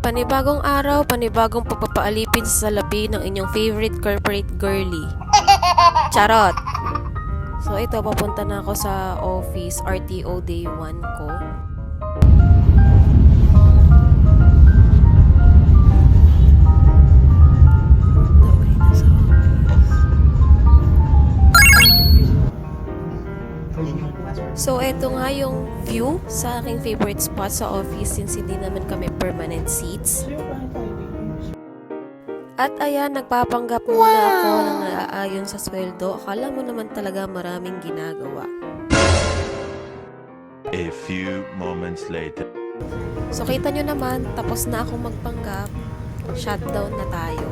Panibagong araw, panibagong pagpapaalipin sa salapi ng inyong favorite corporate girly. Charot! So ito, papunta na ako sa office, RTO day 1 ko. So, eto nga yung view sa aking favorite spot sa office since hindi naman kami permanent seats. At ayan, nagpapanggap muna ako ng naaayon sa sweldo. Akala mo naman talaga maraming ginagawa. A few moments later. So, kita nyo naman, tapos na akong magpanggap. Shutdown na tayo.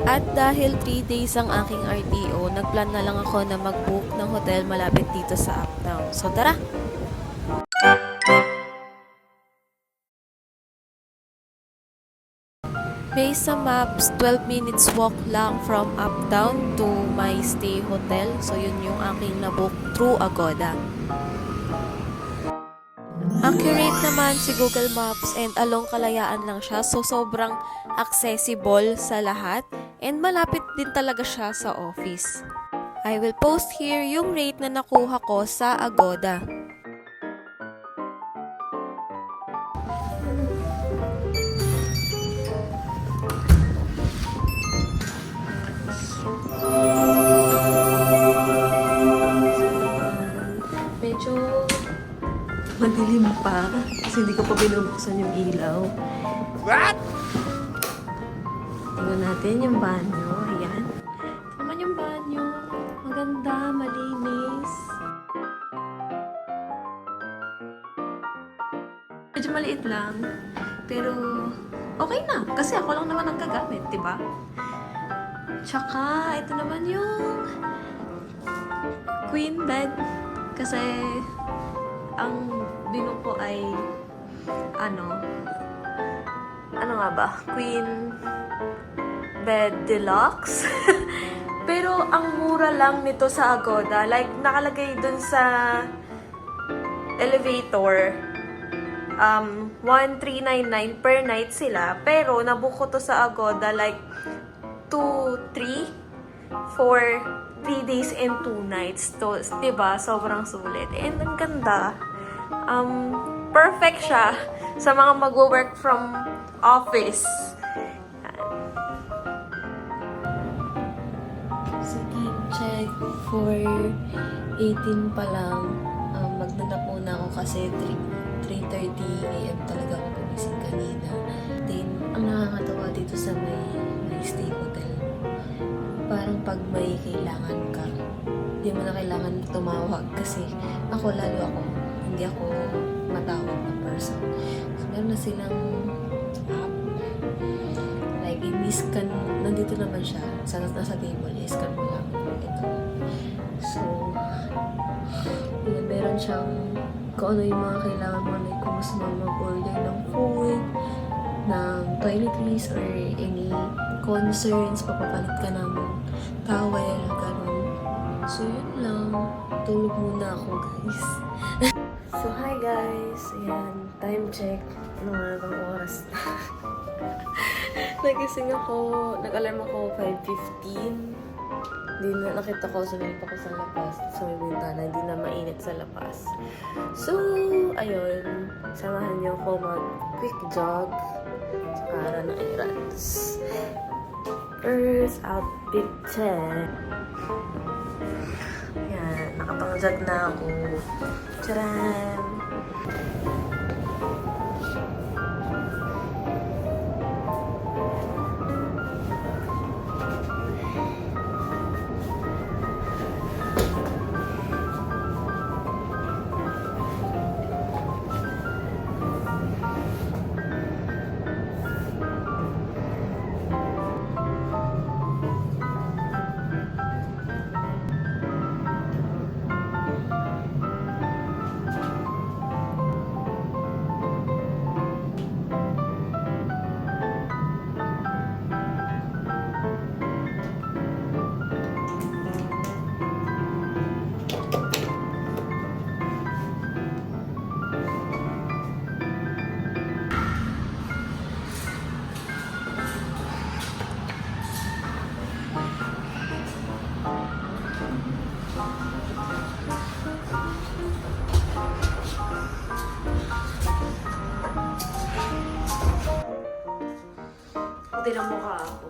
At dahil 3 days ang aking RTO, nagplan na lang ako na mag-book ng hotel malapit dito sa Uptown. So tara! Based sa maps, 12 minutes walk lang from Uptown to my stay hotel. So yun yung aking na-book through Agoda. Accurate naman si Google Maps and along Kalayaan lang siya. So sobrang accessible sa lahat. And malapit din talaga siya sa office. I will post here yung rate na nakuha ko sa Agoda. Medyo madilim pa kasi hindi ko pa binubuksan yung ilaw. What? Tingnan natin yung banyo. Ayan. Tingnan yung banyo. Maganda, malinis. Medyo maliit lang. Pero, okay na. Kasi ako lang naman ang gagamit, diba? Tsaka, ito naman yung queen bed. Kasi, ang binuko ko ay, ano nga ba? Queen bed deluxe. Pero ang mura lang nito sa Agoda. Like, nakalagay dun sa elevator, 1,399 per night sila. Pero, nabook ko to sa Agoda like 3 days and 2 nights. To, diba? Sobrang sulit. And ang ganda. Perfect siya sa mga mag-work from office. So, game check for 18 pa lang. Magdanap muna ako kasi 3:30 AM talaga ako gumising kanina. Then, ang nakakatawa dito sa may stay hotel, parang pag may kailangan ka, hindi mo na kailangan tumawag kasi hindi ako matawag na person. So, meron na silang app. Like, i-scan, nandito naman siya. Nasa table, i-scan mo lang. Ito. So, yun, meron siyang kung ano yung mga kailangan mo. Like, kung gusto mo mag-order ng food, ng toiletries, or any concerns, papapalit ka ng towel, ganun. So, yun lang. Tulog muna ako, guys. So, hi guys! Ayan, time check. Ano nga bang oras na? Nagising ako, nag-alarm ako 5:15. Hindi na nakita ko, sumilip ako sa labas, sa may bintana, hindi na mainit sa labas. So, ayun, samahan niyo ako mag-quick jog sa kara ng errands. First, outfit check. Ayan, nakapang-jog na ako. Tcharam! Buti ng mukha ako.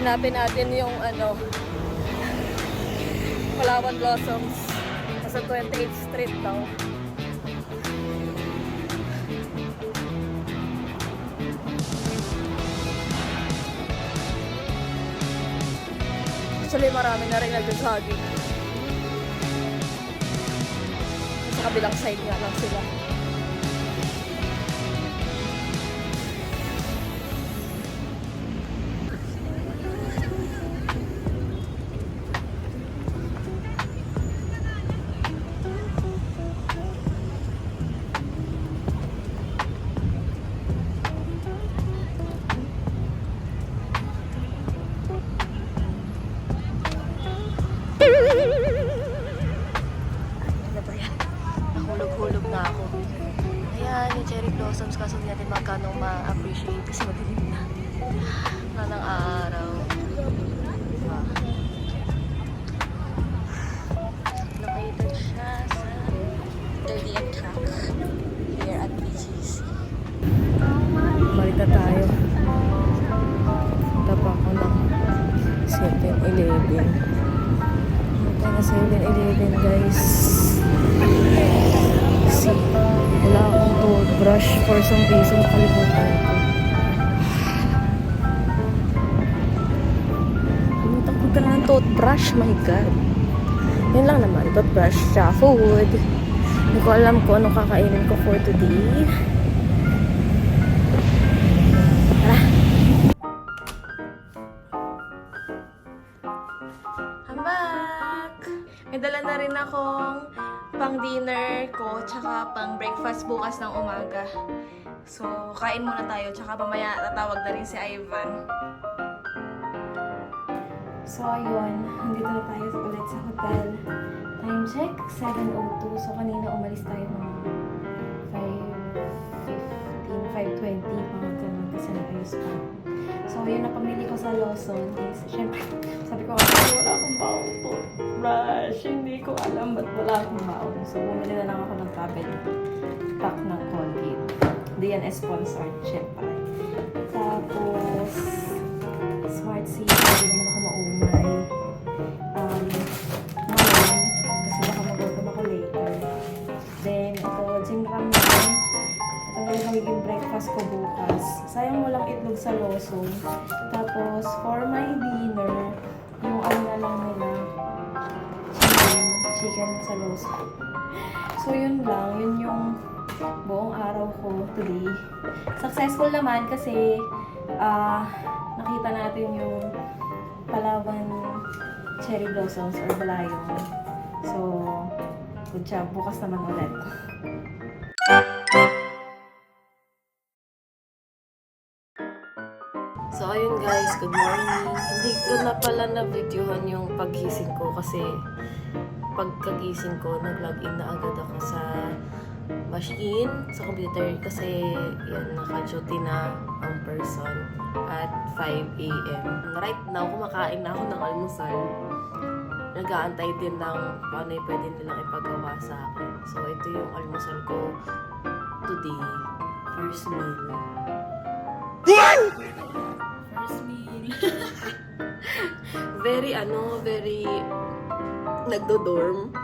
Hanapin natin yung Palawan Blossoms. Nasa 28th Street daw. Actually, marami na rin nag-jogging. Sa kabilang side nga lang sila. Ano ba yan? Nahulog-hulog na ako. Ayan, yung cherry blossoms. Kaso hindi natin magkano ma-appreciate kasi madilim na. Na ng araw. Diba? Located siya sa 30th track here at BGC. Balik na tayo. Tapa ako ng 7-Eleven. Na 7-Eleven, guys. Kasi wala akong toothbrush for some reason. Nakalimutan ko. Kalimutan ko talaga ng toothbrush. My God. Yun lang naman. Toothbrush siya. Food. Hindi ko alam kung anong kakainin ko for today. Tara. I'm back! May dala na rin akong pang-dinner ko tsaka pang-breakfast bukas ng umaga. So, kain muna tayo tsaka mamaya tatawag na rin si Ivan. So, ayun. Nandito na tayo ulit sa hotel. Time check, 7:02. So, kanina umalis tayo mga 5:20. Mga ganun kasi naayos pa. So, yun na pamili ko sa Lawson is, syempre, sabi ko kasi wala akong baon toothbrush. Hindi ko alam ba't wala akong baon. So, bumili na lang ako ng travel pack ng Colgate. Hindi yan sponsored, syempre. Tapos, Smart Seed. Hindi naman ako maumay. Ngayon, kasi baka mag-order ako later. Then, ito, Jim Ram naman. Ito na yung magiging breakfast ko bukas. Sayang walang itlog sa Lawson. Tapos, for my dinner, yung ano na lang nila, chicken sa Lawson. So, yun lang. Yun yung buong araw ko today. Successful naman kasi nakita natin yung Palawan cherry blossoms or balayong. So, good job. Bukas naman ulit. So, ayun guys, good morning. Hindi ko na pala na-videohan yung paggising ko kasi pagkagising ko, nag-login na agad ako sa machine, sa computer kasi yan, naka-duty na ang person at 5 a.m. Right now, kumakain na ako ng almusal. Nag-aantay din ng kung ano yung pwede nilang ipagawa sa akin. So, ito yung almusal ko today. First meal. First meal. very nagdo-dorm.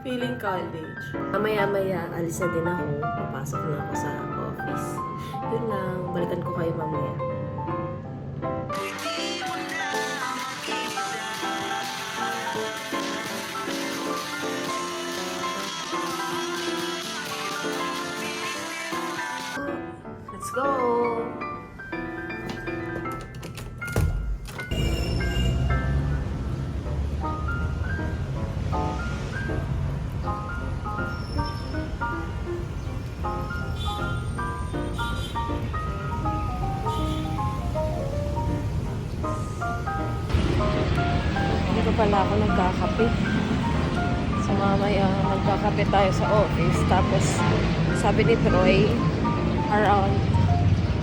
Feeling college. Mamaya-maya, alis na din ako. Papasok na ako sa office. Yun lang. Balikan ko kayo mamaya. Let's go! pala ako nagkakape. So mamaya magkakape tayo sa office. Tapos sabi ni Troy, around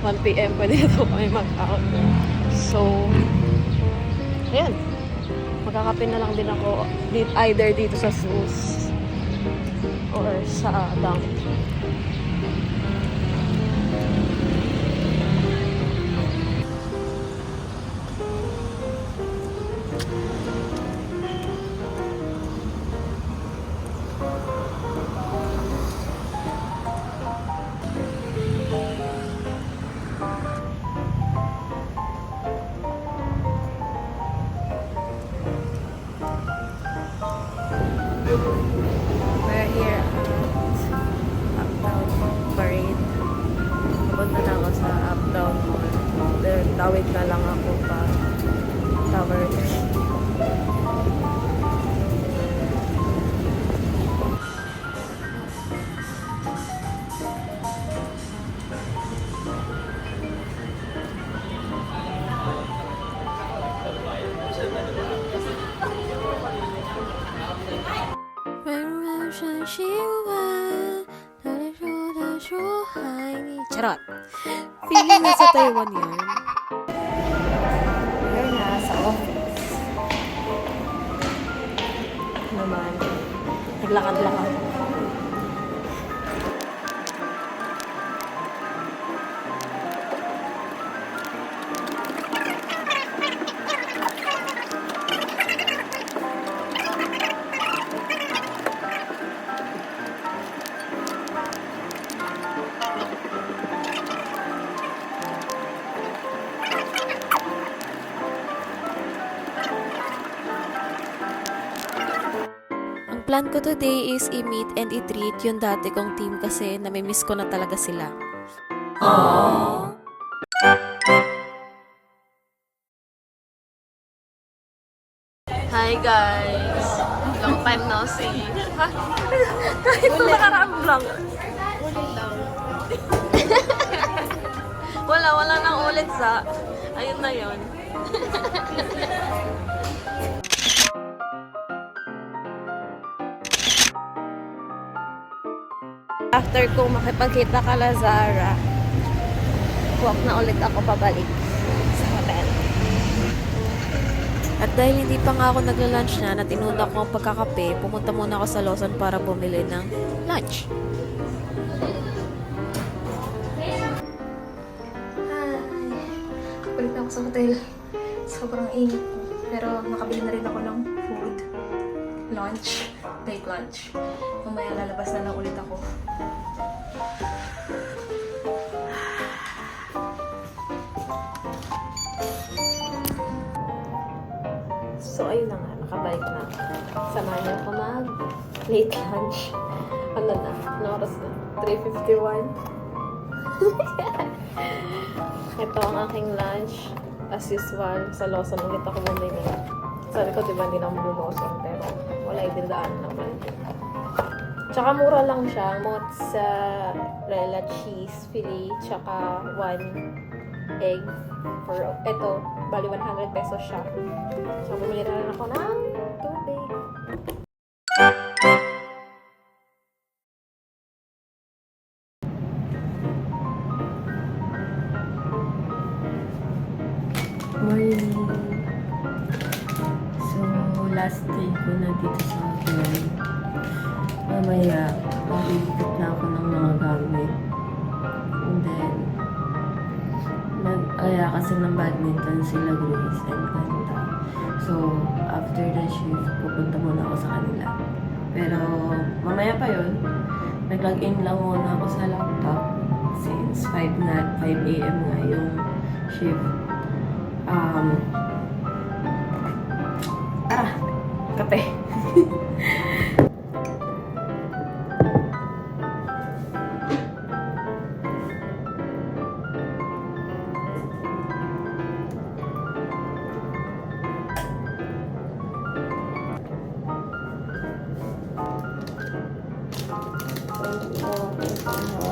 1 PM pwede na daw kami mag-out. So, ayan. Magkakape na lang din ako either dito sa Sus or sa Dunk. We're here at Uptown Parade. Pupunta na ako sa Uptown Mall. Then, tawid na lang ako pa Tower 3. Charot! Feeling nasa Taiwan yan. We're na sa office. Naman. Naglakad-lakad. Plan ko today is i-meet and i-treat yung dati kong team kasi namimiss ko na talaga sila. Aww. Hi guys! Long time no see. Kahit sa nakaraang vlog. Wala nang ulit sa. Ayun na yun. After ko makipagkita ka Lazara, walk na ulit ako pabalik sa hotel. At dahil hindi pa nga ako nagla-lunch na tinuna ko ang pagkakape, pumunta muna ako sa Lawson para bumili ng lunch. Hi! Balik na ako sa hotel. Sobrang init po. Pero nakabili na rin ako ng food. Lunch. Take lunch. Mamaya lalabas na lang ulit ako. So ayun na nga, nakabalik na ako. Samahan niyo ako mag-late lunch. Ano na? Ano oras na? 3:51. Ito ang aking lunch. As usual, sa Lawson ulit ako bumili. Sabi ko, diba, hindi na ako Lawson, pero wala idildaan naman. Tsaka mura lang siya. Mozzarella cheese, fillet, tsaka 1 egg. For, ito, bali 100 pesos siya. So, bumili na rin ako ng tubig. Morning. So, last day ko na dito sa hotel. Mamaya, magbibigit na ako ng mga gamit. And then, nag-aya kasi ng badminton sila Grace and Ganda. So, after the shift, pupunta muna ako sa kanila. Pero, mamaya pa yun, nag-login lang muna ako sa laptop since 5 a.m. nga yung shift. Kape.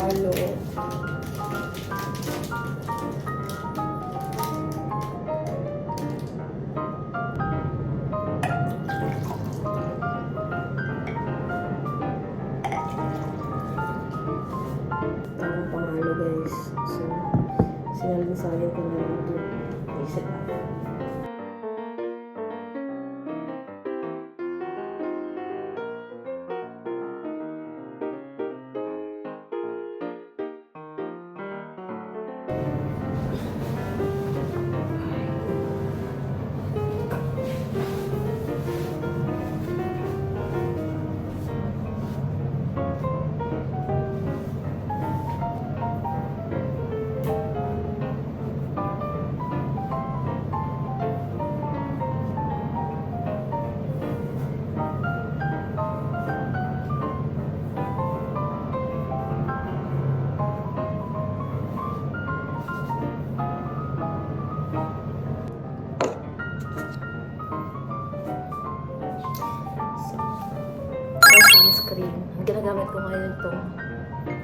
Halo. sasabihin ko na lang doon. Isip ako. Sunscreen. Ang ginagamit ko ngayon itong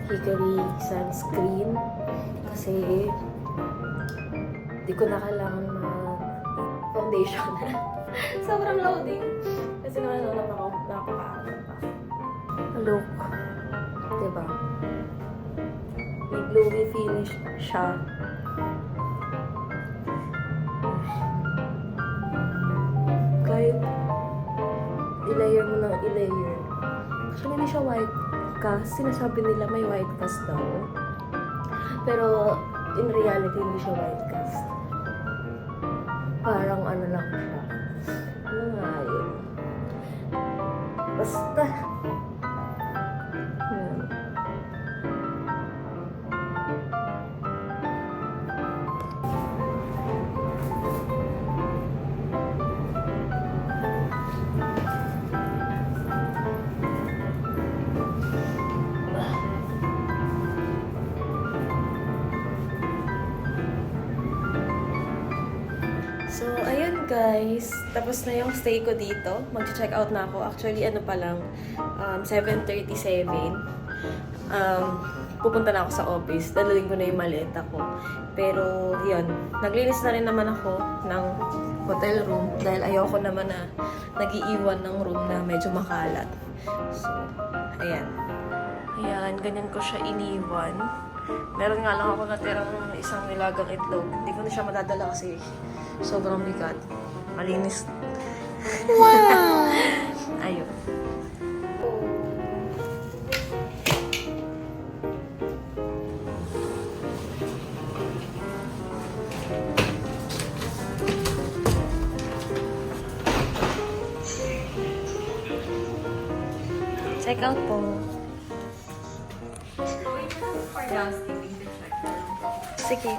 Hickory sunscreen kasi di ko na kailangan mag-foundation. Sobrang loading. Kasi naman napaka-ano pa. Look. Diba? May glowy finish siya. Kahit i-layer mo ng i-layer. Actually, hindi siya white cast. Sinasabi nila may white cast daw. Pero, in reality, hindi siya white cast. Parang ano lang siya. Ano nga yun? Basta. Yan. So, ayun guys. Tapos na yung stay ko dito. Mag-check out na ako. Actually, ano pa lang, 7:37. Pupunta na ako sa office. Daluin ko na yung maleta ko. Pero, yun. Naglinis na rin naman ako ng hotel room. Dahil ayoko naman na nag-iiwan ng room na medyo makalat. So, ayan. Ayan, ganyan ko siya iniwan. Meron nga lang ako natirang isang nilagang itlog. Hindi ko na siya madadala kasi sobrang bigat. Malinis. Wow! Ayun. Check out po. Sige.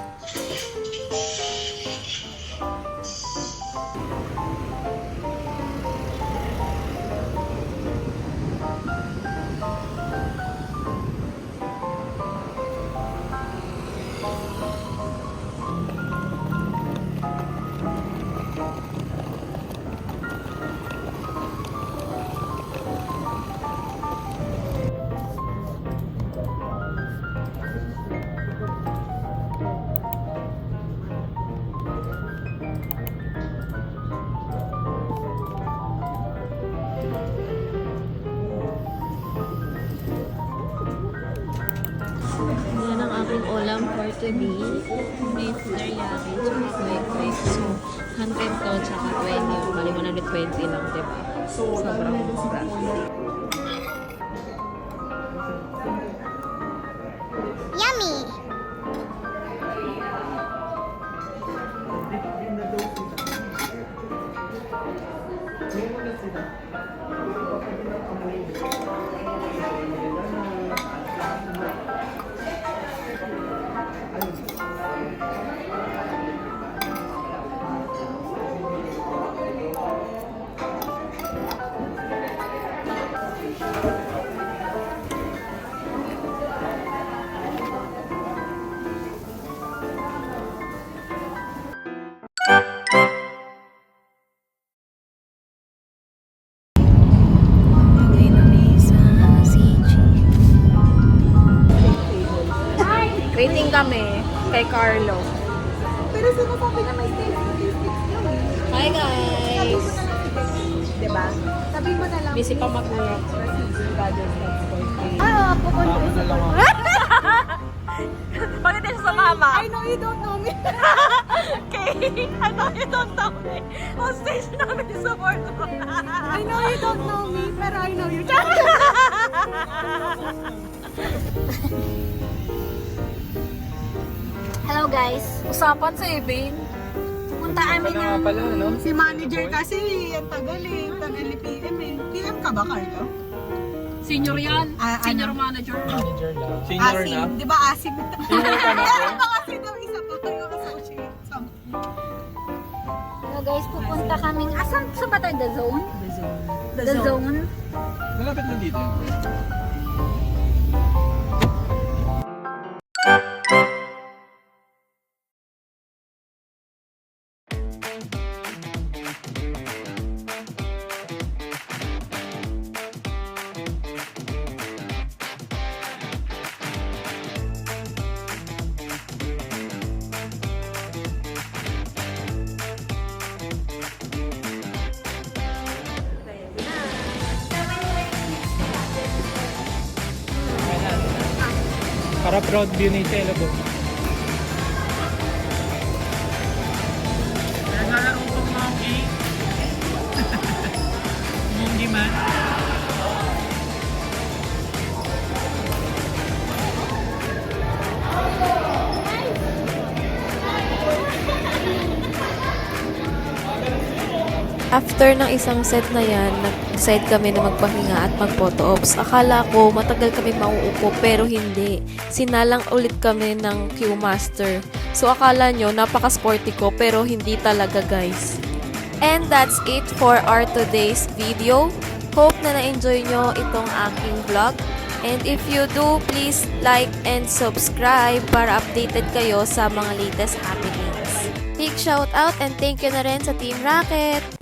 Yan ang aking ulam for today. May teriyaki, tsaka kwek-kwek. So, 100 to, tsaka 20. Bali 120 lang, diba? Sobrang mura. Yummy! Waiting kami kay Carlo. Pero sinasabi na may statistics yun. Hi guys! Diba? Sabi mo na lang. Busy pa mag-work. Ah, pupunta. Bakit sumama. I know you don't know me. Okay, I know you don't know me. On stage namin support mo. I know you don't know me, pero I know you. Hello guys, Usapan sa Evin. punta kami ng... Si manager kasi, ang tagal eh. Tagal ni PM eh. PM ka ba, Carlo? Senior yan. Senior Ano? manager. Senior na? Asim, di ba Asim? Senior ka na po? Meron pa kasi daw isa pa kayo associate. Hello guys, pupunta kaming... Asan sa ba tayo? The Zone? The Zone. Malapit na dito. Para proud view ni Cielo po. Naglalaro ko monkey. Monkey man. After ng isang set na yan, nag-decide kami na magpahinga at mag-photo ops. Akala ko matagal kami mauupo pero hindi. Sinalang ulit kami ng Q Master. So akala nyo napaka-sporty ko pero hindi talaga guys. And that's it for our today's video. Hope na na-enjoy nyo itong aking vlog. And if you do, please like and subscribe para updated kayo sa mga latest happenings. Big shout out and thank you na rin sa Team Rocket!